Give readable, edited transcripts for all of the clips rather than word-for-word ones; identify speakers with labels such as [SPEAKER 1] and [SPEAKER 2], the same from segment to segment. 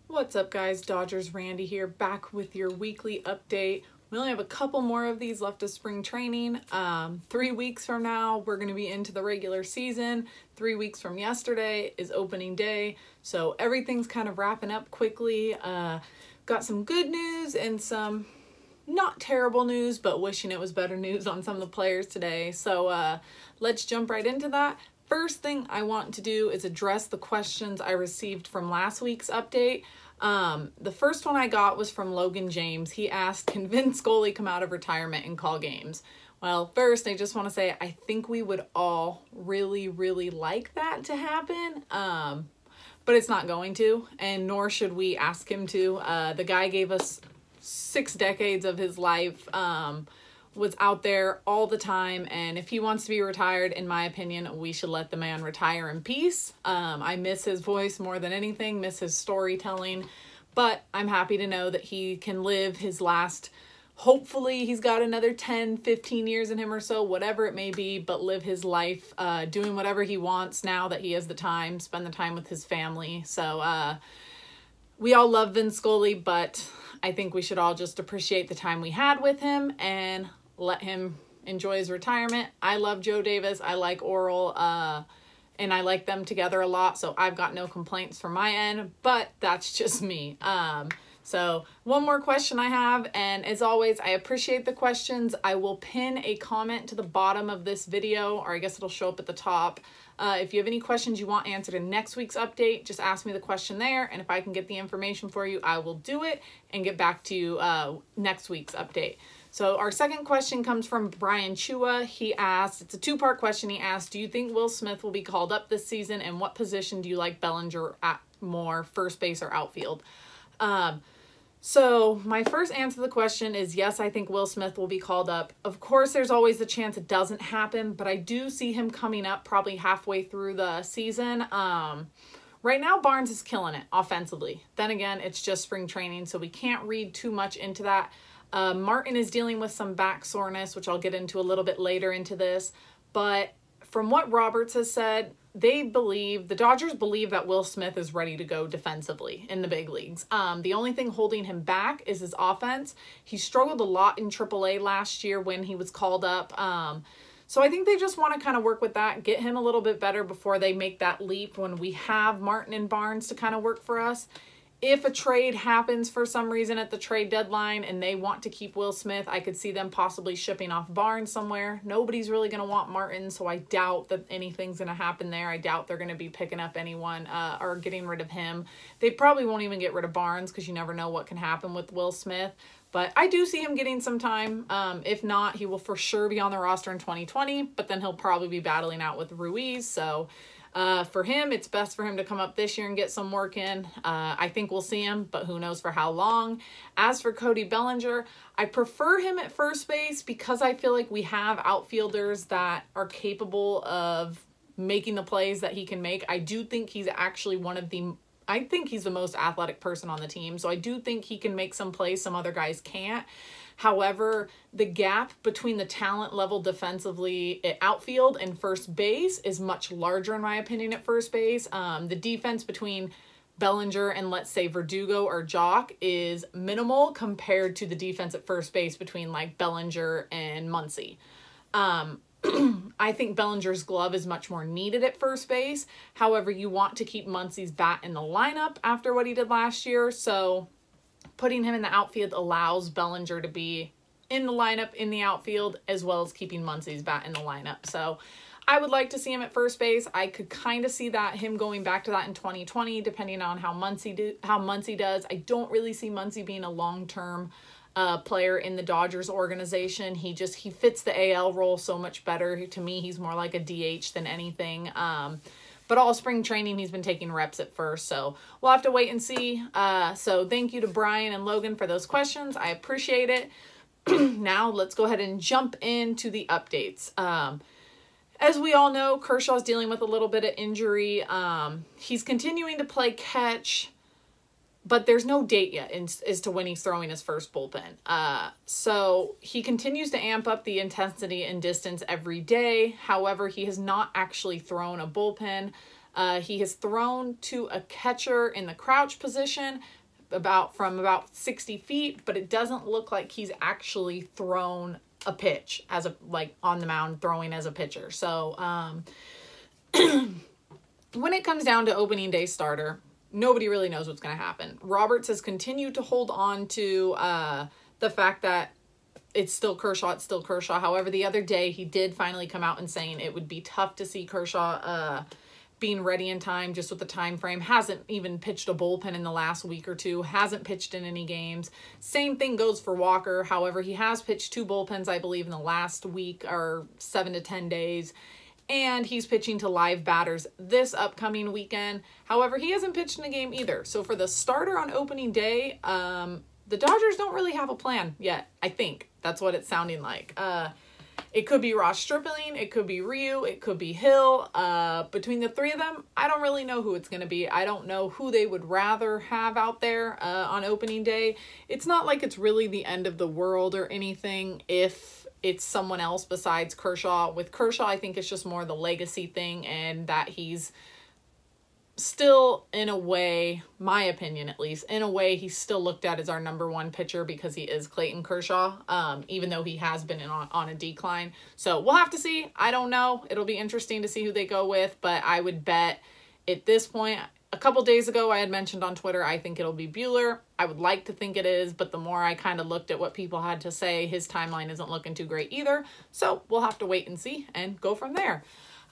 [SPEAKER 1] What's up, guys? Dodgers Randy here, back with your weekly update. We only have a couple more of these left of spring training. 3 weeks from now, we're going to be into the regular season. 3 weeks from yesterday is opening day, so everything's kind of wrapping up quickly. Got some good news and some not terrible news, but wishing it was better news on some of the players today. So let's jump right into that. First thing I want to do is address the questions I received from last week's update. The first one I got was from Logan James. He asked, can Vin Scully come out of retirement and call games? Well, first, I just want to say I think we would all really like that to happen, but it's not going to, and nor should we ask him to. The guy gave us 6 decades of his life, was out there all the time, and if he wants to be retired, in my opinion, we should let the man retire in peace. I miss his voice more than anything, miss his storytelling, but I'm happy to know that he can live his last, hopefully he's got another 10, 15 years in him or so, whatever it may be, but live his life doing whatever he wants now that he has the time, spend the time with his family. So we all love Vin Scully, but I think we should all just appreciate the time we had with him and let him enjoy his retirement. I love Joe Davis. I like Oral, and I like them together a lot, so I've got no complaints from my end, but that's just me. So one more question I have, and as always, I appreciate the questions. I will pin a comment to the bottom of this video, or I guess it'll show up at the top. If you have any questions you want answered in next week's update, just ask me the question there, and if I can get the information for you, I will do it and get back to you next week's update. So our second question comes from Brian Chua. He asked, it's a 2-part question. He asked, do you think Will Smith will be called up this season, and what position do you like Bellinger at more, first base or outfield? So my first answer to the question is yes, I think Will Smith will be called up. Of course, there's always the chance it doesn't happen, but I do see him coming up probably halfway through the season. Right now, Barnes is killing it offensively. Then again, it's just spring training, so we can't read too much into that. Martin is dealing with some back soreness, which I'll get into a little bit later into this. But from what Roberts has said, the Dodgers believe that Will Smith is ready to go defensively in the big leagues. The only thing holding him back is his offense. He struggled a lot in AAA last year when he was called up. So I think they just want to kind of work with that, get him a little bit better before they make that leap when we have Martin and Barnes to kind of work for us. If a trade happens for some reason at the trade deadline and they want to keep Will Smith, I could see them possibly shipping off Barnes somewhere. Nobody's really going to want Martin, so I doubt that anything's going to happen there. I doubt they're going to be picking up anyone or getting rid of him. They probably won't even get rid of Barnes because you never know what can happen with Will Smith. But I do see him getting some time. If not, he will for sure be on the roster in 2020, but then he'll probably be battling out with Ruiz. So for him, it's best for him to come up this year and get some work in. I think we'll see him, but who knows for how long. As for Cody Bellinger, I prefer him at first base because I feel like we have outfielders that are capable of making the plays that he can make. I do think he's actually I think he's the most athletic person on the team, so I do think he can make some plays some other guys can't. However, the gap between the talent level defensively at outfield and first base is much larger, in my opinion, at first base. The defense between Bellinger and, let's say, Verdugo or Jock is minimal compared to the defense at first base between, like, Bellinger and Muncy. I think Bellinger's glove is much more needed at first base. However, you want to keep Muncy's bat in the lineup after what he did last year, so putting him in the outfield allows Bellinger to be in the lineup in the outfield as well as keeping Muncy's bat in the lineup. So I would like to see him at first base. I could kind of see him going back to that in 2020, depending on how Muncy does. I don't really see Muncy being a long-term player in the Dodgers organization. He fits the AL role so much better. To me, he's more like a DH than anything. But all spring training, he's been taking reps at first, so we'll have to wait and see. So thank you to Brian and Logan for those questions. I appreciate it. Now let's go ahead and jump into the updates. As we all know, Kershaw's dealing with a little bit of injury. He's continuing to play catch, but there's no date yet as to when he's throwing his first bullpen. So he continues to amp up the intensity and distance every day. However, he has not actually thrown a bullpen. He has thrown to a catcher in the crouch position, from about 60 feet, but it doesn't look like he's actually thrown a pitch as a, like on the mound throwing as a pitcher. So, when it comes down to opening day starter, nobody really knows what's going to happen. Roberts has continued to hold on to, the fact that it's still Kershaw. However, the other day he did finally come out and saying it would be tough to see Kershaw, being ready in time just with the time frame. Hasn't even pitched a bullpen in the last week or two. Hasn't pitched in any games. Same thing goes for Walker. However, he has pitched 2 bullpens, I believe, in the last week or 7 to 10 days. And he's pitching to live batters this upcoming weekend. However, he hasn't pitched in a game either. So for the starter on opening day, the Dodgers don't really have a plan yet, I think. That's what it's sounding like. It could be Ross Stripling, it could be Ryu, it could be Hill. Between the 3 of them, I don't really know who it's going to be. I don't know who they would rather have out there on opening day. It's not like it's really the end of the world or anything if it's someone else besides Kershaw. With Kershaw, I think it's just more the legacy thing, and that he's still, in a way, my opinion at least, in a way, he's still looked at as our #1 pitcher because he is Clayton Kershaw, even though he has been on a decline. So we'll have to see. I don't know. It'll be interesting to see who they go with, but I would bet at this point, a couple days ago, I had mentioned on Twitter, I think it'll be Buehler. I would like to think it is, but the more I kind of looked at what people had to say, his timeline isn't looking too great either. So we'll have to wait and see and go from there.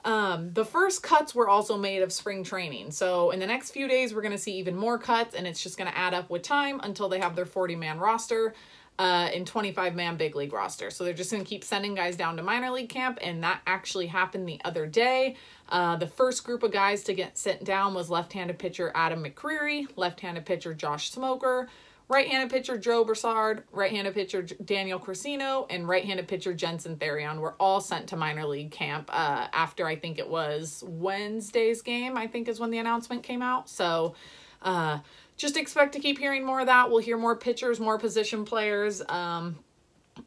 [SPEAKER 1] The first cuts were also made of spring training. So in the next few days, we're going to see even more cuts, and it's just going to add up with time until they have their 40-man roster, and 25-man big league roster. So they're just going to keep sending guys down to minor league camp, and that actually happened the other day. The first group of guys to get sent down was left-handed pitcher Adam McCreary, left-handed pitcher Josh Smoker, right-handed pitcher Joe Broussard, right-handed pitcher Daniel Crisino, and right-handed pitcher Jensen Therion were all sent to minor league camp after, I think it was Wednesday's game, I think is when the announcement came out. So just expect to keep hearing more of that. We'll hear more pitchers, more position players.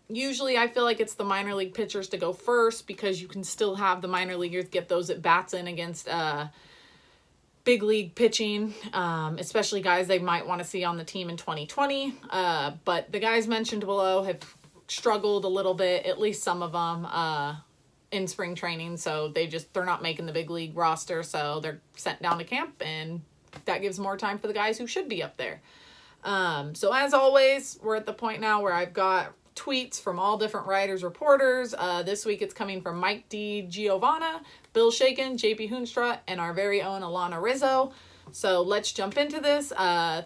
[SPEAKER 1] Usually I feel like it's the minor league pitchers to go first because you can still have the minor leaguers get those at bats in against big league pitching, especially guys they might want to see on the team in 2020. But the guys mentioned below have struggled a little bit, at least some of them, in spring training. So they're not making the big league roster. So they're sent down to camp, and that gives more time for the guys who should be up there. So as always, we're at the point now where I've got tweets from all different writers, reporters. This week it's coming from Mike D. Giovanna, Bill Shaken, JP Hoonstra, and our very own Alana Rizzo. So let's jump into this.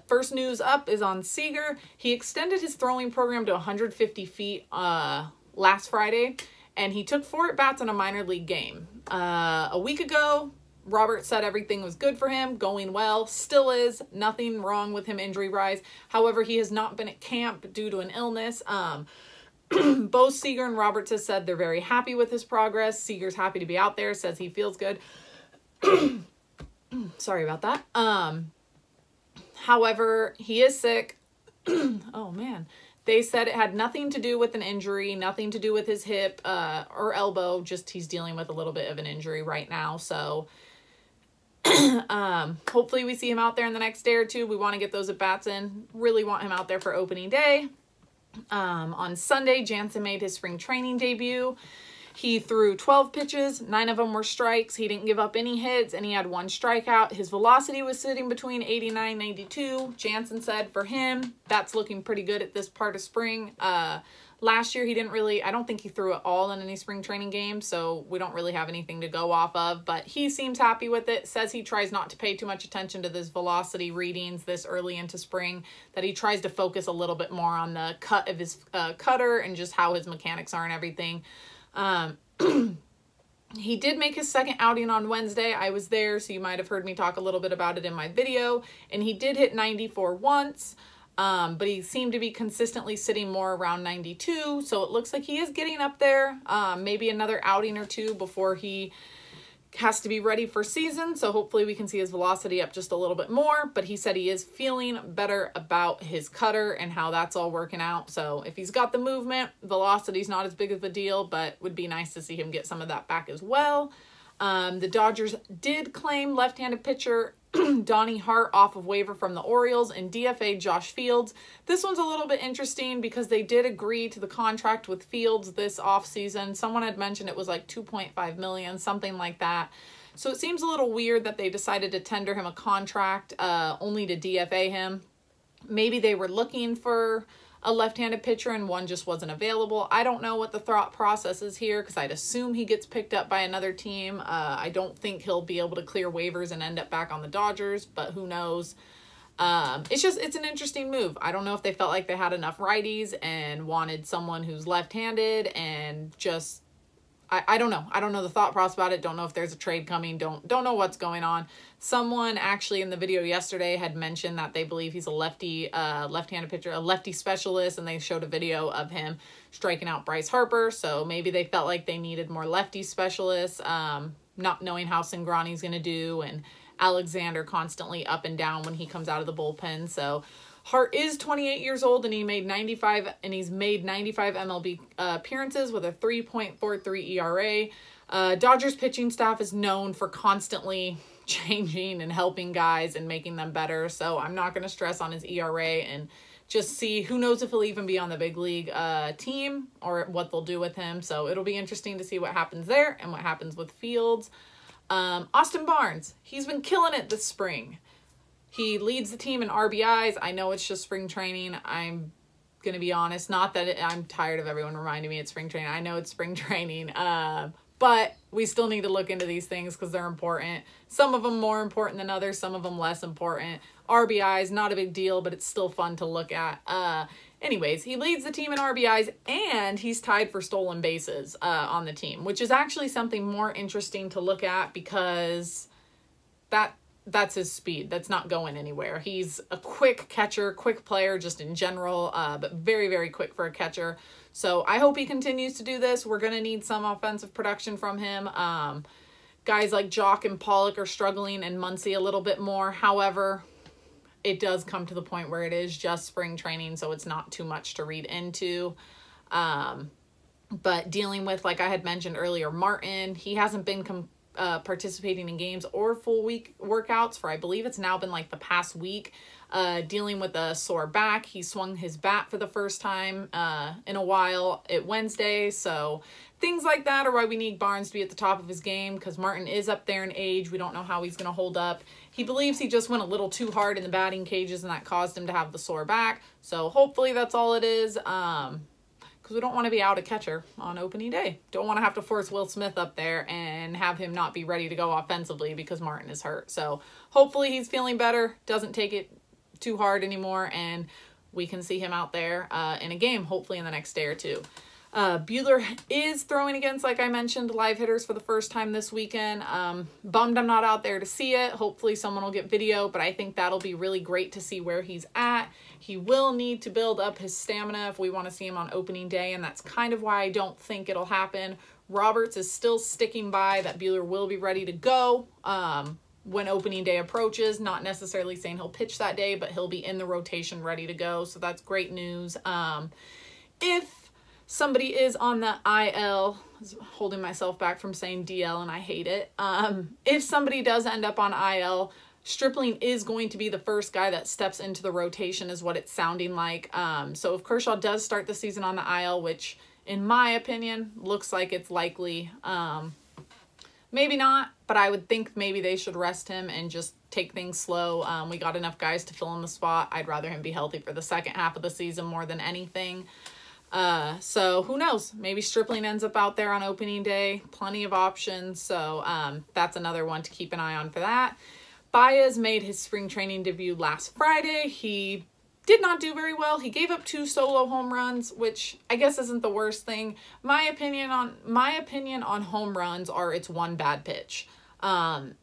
[SPEAKER 1] First news up is on Seager. He extended his throwing program to 150 feet last Friday, and he took 4 at-bats in a minor league game. A week ago, Robert said everything was good for him, going well, still is, nothing wrong with him injury-wise. However, he has not been at camp due to an illness. Both Seager and Roberts has said they're very happy with his progress. Seager's happy to be out there, says he feels good. Sorry about that. However, he is sick. Oh, man. They said it had nothing to do with an injury, nothing to do with his hip or elbow, just he's dealing with a little bit of an injury right now. So hopefully we see him out there in the next day or two. We want to get those at-bats in. Really want him out there for opening day. On Sunday, Jansen made his spring training debut. He threw 12 pitches, 9 of them were strikes. He didn't give up any hits, and he had 1 strikeout. His velocity was sitting between 89 and 92. Jansen said for him, that's looking pretty good at this part of spring. Last year, I don't think he threw it all in any spring training games, so we don't really have anything to go off of, but he seems happy with it, says he tries not to pay too much attention to this velocity readings this early into spring, that he tries to focus a little bit more on the cut of his cutter and just how his mechanics are and everything. He did make his second outing on Wednesday. I was there, so you might have heard me talk a little bit about it in my video, and he did hit 94 once. But he seemed to be consistently sitting more around 92, so it looks like he is getting up there. Maybe another outing or 2 before he has to be ready for season, so hopefully we can see his velocity up just a little bit more. But he said he is feeling better about his cutter and how that's all working out. So if he's got the movement, velocity's not as big of a deal, but would be nice to see him get some of that back as well. The Dodgers did claim left-handed pitcher Donnie Hart off of waiver from the Orioles, and DFA Josh Fields. This one's a little bit interesting because they did agree to the contract with Fields this offseason. Someone had mentioned it was like $2.5 million, something like that. So it seems a little weird that they decided to tender him a contract only to DFA him. Maybe they were looking for a left-handed pitcher and one just wasn't available. I don't know what the thought process is here because I'd assume he gets picked up by another team. I don't think he'll be able to clear waivers and end up back on the Dodgers, but who knows? It's an interesting move. I don't know if they felt like they had enough righties and wanted someone who's left-handed and just, I don't know. I don't know the thought process about it. Don't know if there's a trade coming. Don't know what's going on. Someone actually in the video yesterday had mentioned that they believe he's a lefty, left-handed pitcher, a lefty specialist, and they showed a video of him striking out Bryce Harper. So maybe they felt like they needed more lefty specialists, not knowing how Cingrani's going to do, and Alexander constantly up and down when he comes out of the bullpen. So Hart is 28 years old, and he's made 95 MLB appearances with a 3.43 ERA. Dodgers pitching staff is known for constantly changing and helping guys and making them better. So I'm not going to stress on his ERA and just see, who knows if he'll even be on the big league team or what they'll do with him. So it'll be interesting to see what happens there and what happens with Fields. Austin Barnes, he's been killing it this spring. He leads the team in RBIs. I know it's just spring training. I'm going to be honest. Not that I'm tired of everyone reminding me it's spring training. I know it's spring training. But we still need to look into these things because they're important. Some of them more important than others. Some of them less important. RBIs, not a big deal, but it's still fun to look at. Anyways, he leads the team in RBIs, and he's tied for stolen bases on the team, which is actually something more interesting to look at because that's his speed. That's not going anywhere. He's a quick catcher, quick player just in general, but very, very quick for a catcher. So I hope he continues to do this. We're going to need some offensive production from him. Guys like Jock and Pollock are struggling, and Muncy a little bit more. However, it does come to the point where it is just spring training, so it's not too much to read into. But dealing with, like I had mentioned earlier, Martin, he hasn't been participating in games or full week workouts for, I believe it's now been like the past week, dealing with a sore back. He swung his bat for the first time in a while at Wednesday. So things like that are why we need Barnes to be at the top of his game, because Martin is up there in age. We don't know how he's going to hold up. He believes he just went a little too hard in the batting cages and that caused him to have the sore back. So hopefully that's all it is. Because we don't want to be out a catcher on opening day. Don't want to have to force Will Smith up there and have him not be ready to go offensively because Martin is hurt. So hopefully he's feeling better, doesn't take it too hard anymore, and we can see him out there in a game, hopefully in the next day or two. Buehler is throwing against, like I mentioned, live hitters for the first time this weekend. Bummed I'm not out there to see it. Hopefully someone will get video, but I think that'll be really great to see where he's at. He will need to build up his stamina if we want to see him on opening day, and that's kind of why I don't think it'll happen. Roberts is still sticking by that Buehler will be ready to go when opening day approaches. Not necessarily saying he'll pitch that day, but he'll be in the rotation ready to go, so that's great news. If somebody is on the IL, holding myself back from saying DL and I hate it. If somebody does end up on IL, Stripling is going to be the first guy that steps into the rotation is what it's sounding like. So if Kershaw does start the season on the IL, which in my opinion looks like it's likely, maybe not, but I would think maybe they should rest him and just take things slow. We got enough guys to fill in the spot. I'd rather him be healthy for the second half of the season more than anything. So who knows? Maybe Stripling ends up out there on opening day. Plenty of options. So that's another one to keep an eye on for that. Baez made his spring training debut last Friday. He did not do very well. He gave up 2 solo home runs, which I guess isn't the worst thing. My opinion on home runs are it's one bad pitch. And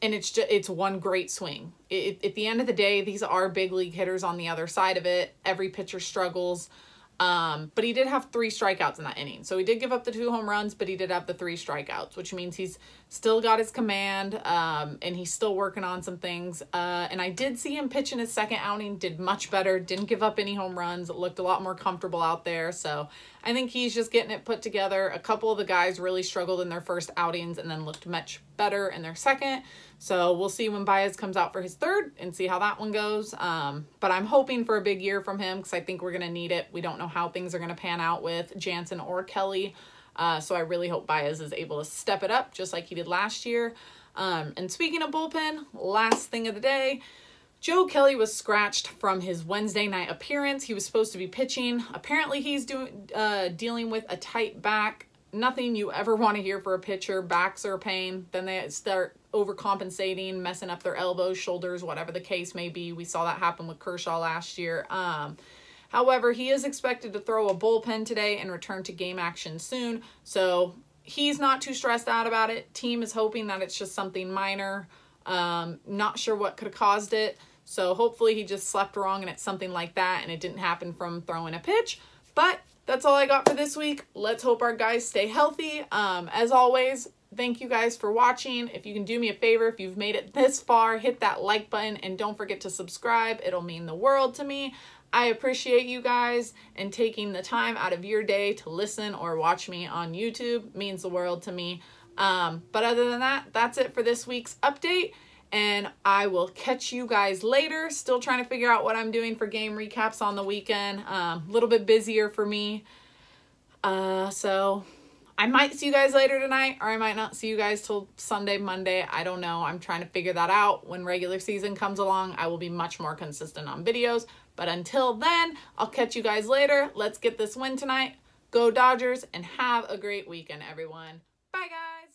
[SPEAKER 1] it's one great swing. At the end of the day, these are big league hitters on the other side of it. Every pitcher struggles. But he did have 3 strikeouts in that inning. So he did give up the 2 home runs, but he did have the 3 strikeouts, which means he's still got his command, and he's still working on some things. And I did see him pitch in his second outing, did much better, didn't give up any home runs, looked a lot more comfortable out there. So I think he's just getting it put together. A couple of the guys really struggled in their first outings and then looked much better in their second. So we'll see when Baez comes out for his third and see how that one goes. But I'm hoping for a big year from him because I think we're going to need it. We don't know how things are going to pan out with Jansen or Kelly. So I really hope Baez is able to step it up just like he did last year. And speaking of bullpen, last thing of the day, Joe Kelly was scratched from his Wednesday night appearance. He was supposed to be pitching. Apparently he's dealing with a tight back. Nothing you ever want to hear for a pitcher. Backs are a pain. Then they start overcompensating, messing up their elbows, shoulders, whatever the case may be. We saw that happen with Kershaw last year. However, he is expected to throw a bullpen today and return to game action soon. So he's not too stressed out about it. Team is hoping that it's just something minor. Not sure what could have caused it. So hopefully he just slept wrong and it's something like that and it didn't happen from throwing a pitch. But that's all I got for this week. Let's hope our guys stay healthy. As always, thank you guys for watching. If you can do me a favor, if you've made it this far, hit that like button and don't forget to subscribe. It'll mean the world to me. I appreciate you guys and taking the time out of your day to listen or watch me on YouTube. It means the world to me. But other than that, that's it for this week's update. And I will catch you guys later. Still trying to figure out what I'm doing for game recaps on the weekend. A little bit busier for me. So I might see you guys later tonight, or I might not see you guys till Sunday, Monday. I don't know. I'm trying to figure that out. When regular season comes along, I will be much more consistent on videos. But until then, I'll catch you guys later. Let's get this win tonight. Go Dodgers, and have a great weekend, everyone. Bye, guys.